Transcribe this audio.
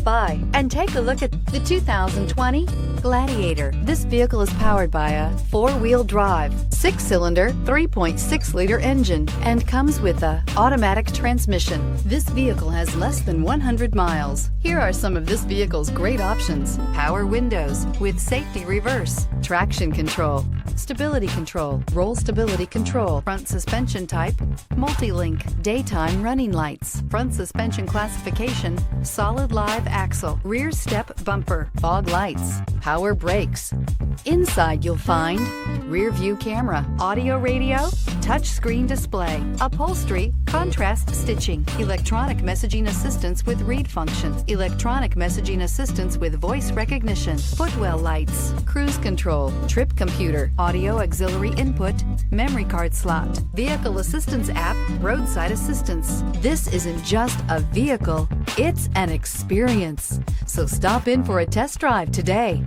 Stop by and take a look at the 2020 Gladiator. This vehicle is powered by a 4-wheel drive, 6-cylinder, 3.6-liter engine and comes with a automatic transmission. This vehicle has less than 100 miles. Here are some of this vehicle's great options: power windows with safety reverse, traction control, stability control, roll stability control, front suspension type, multi-link, daytime running lights, front suspension classification, solid live axle, rear step bumper, fog lights, power brakes. Inside you'll find rear view camera, audio radio, touch screen display, upholstery, contrast stitching, electronic messaging assistance with read function, electronic messaging assistance with voice recognition, footwell lights, cruise control, trip computer, audio auxiliary input, memory card slot, vehicle assistance app, roadside assistance. This isn't just a vehicle, it's an experience. So stop in for a test drive today.